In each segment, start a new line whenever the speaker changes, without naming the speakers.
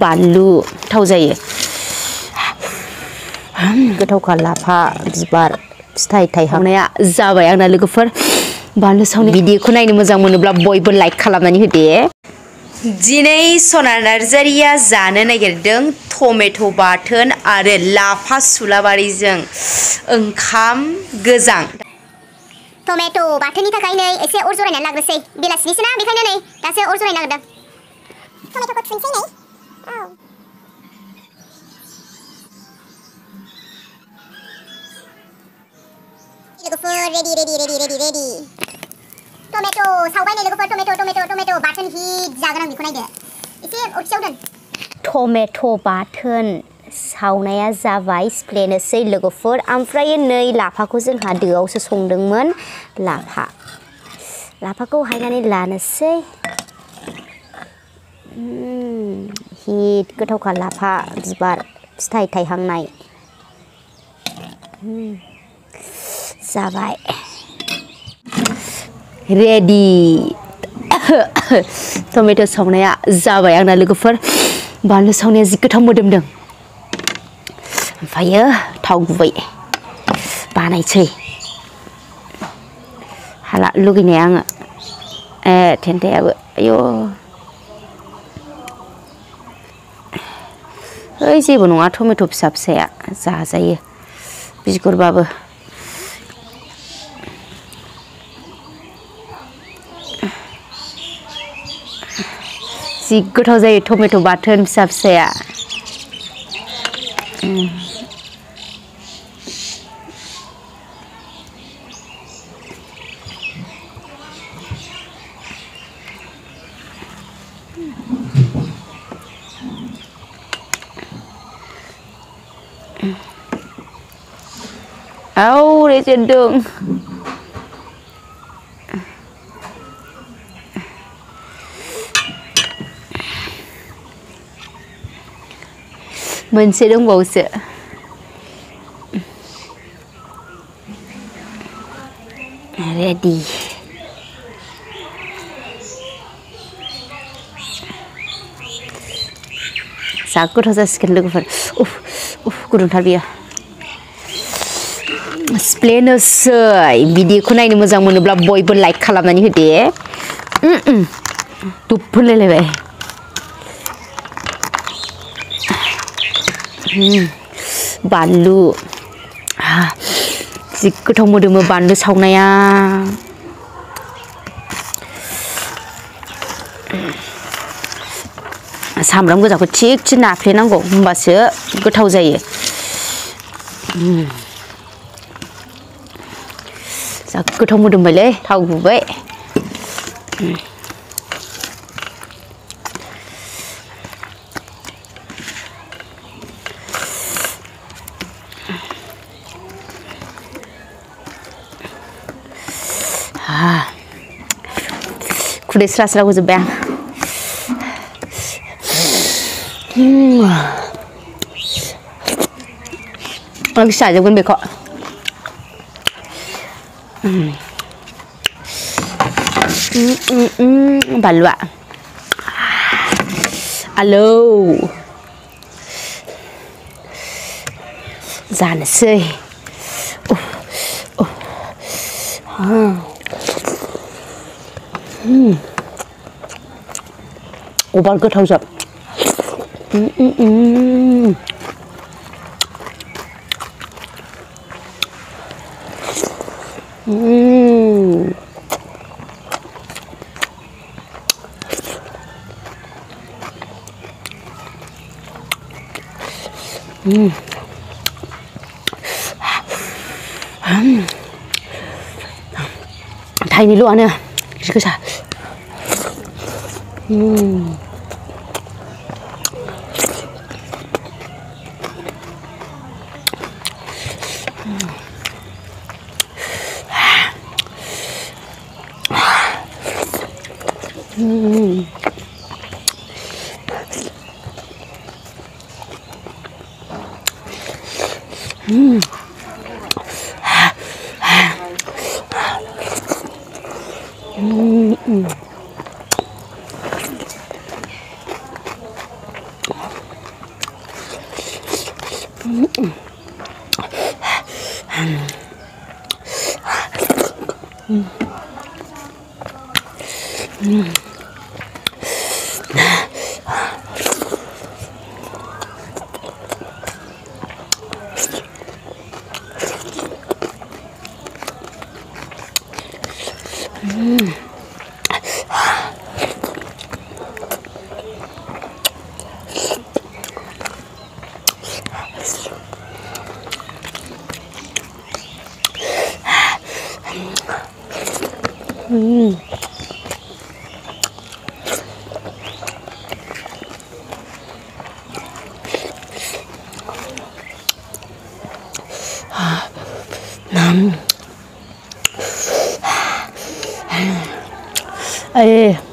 बानलु थाव जायो गोथावखा लाफा बिबार फिथाइ थाइहांनाया जाबाय आंना लोगोफोर बानलु सावनाय भिडिअखौ नायनो मोजां मोनोब्ला बयबो लाइक खालामनानै होदे दिनै सना नार्जारिया जानो नागिरदों टमेट' बाथोन आरो लाफा सुलाबारिजों ओंखाम गोजां
टमेट' बाथोननि थाखाय नै एसे अर जरायनानै लाग्रोसै बेलासिनिसो ना बेखायनो नै दासो अर जरायनो नागिरदों टमेट'खौ थुनसै नै लोगोफोर रेडि टमेट' सावबाय नै लोगोफोर टमेट' बाथोन हिट जागोन आं बेखौ नायदो एसे अरखियाव दोन टमेट' बाथोन सावनाया जाबाय सिफ्लेनोसै लोगोफोर ओमफ्राय नै लाफाखौ जोंहा दोआवसो संदोंमोन लाफाखौ हायनानै लानोसै हिट गोथावखा लाफा बिबार फिथाइ थाइहांनाय जाबाय रेडि टमेट' सावनाया जाबाय आंना लोगोफोर बानलु सावनाया जि गोथाव मोदोमदों ओमफ्रायो थाव गुबै बानायसै हाला लुगैनाया आङो थेन्थायाबो आयौ ओइ जेबो नङा टमेट' फिसा फिसाया जाजायो बिगुरबाबो जि गोथाव जायो टमेट' बाथोन फिसा फिसाया रेजेंदों मोनसे दंबावोसो रेडि जा गोथाव जासिगोन लोगोफोर गुदुंथार बियो सिफ्लेनोसै भिडिअखौ नायनो मोजां मोनोब्ला बयबो लाइक खालामनानै होदे दुब होलायलायबाय बानलु जि गोथाव मोदोमो बानलु सावनाया सामब्राम गोजाखौ थिगसे नाफ्लेनांगौ होमबासो गोथाव जायो जा गोथाव मोदोमबायलै थाव गुबै खुदै स्रा स्रा गजोब्बाय आं जाजोबगोन बेखौ बानलुआ आलौ जानोसै अबार गोथाव जोब थाइनैल'आनो जि गोसा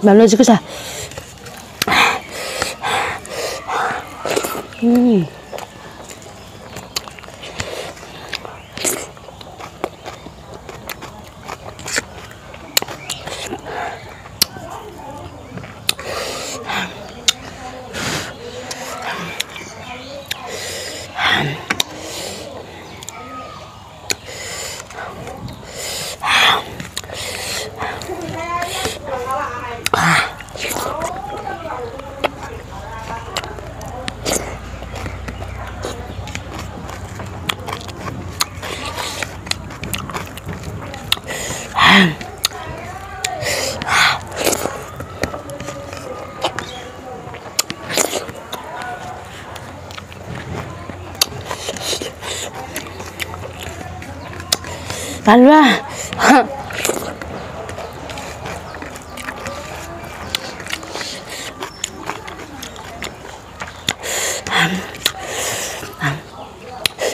làm lên chứ cái sao ăn ra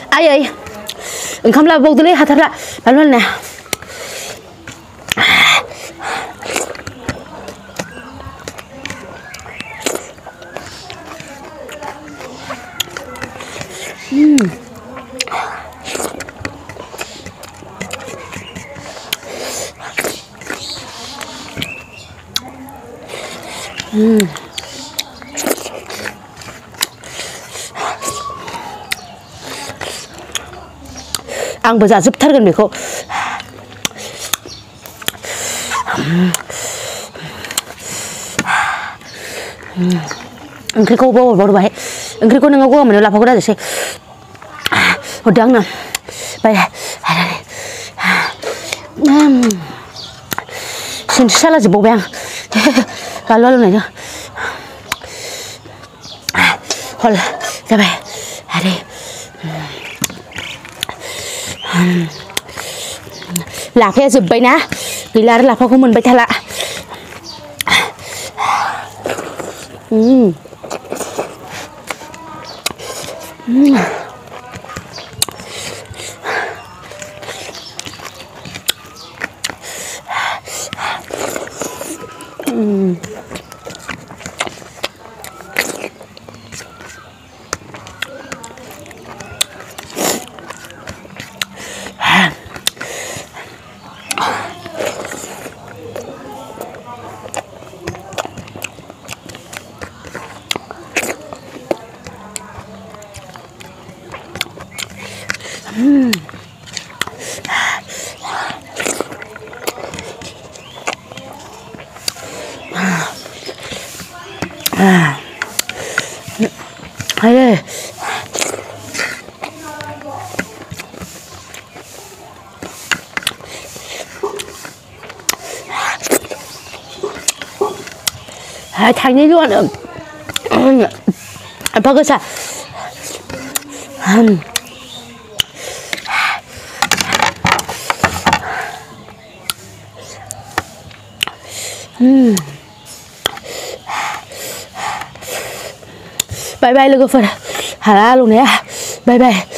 ai ơi không là vô tôi lấy hạt thật là bán luôn nè ăn bây giờ giúp thắt gần được không ăn cái cô bố bảo vậy ăn cái cô nâng cô mà nó làm không cóได้gì hột đắng nè bây xin sao là gì bộ bèn và lo luôn này nữa hồi ra về đi là cái dùm bay ná vì là phong không mình bay thay lạ hay đây thành đi luôn bao cái sao bye bye luôn phần hà la luôn nè bye bye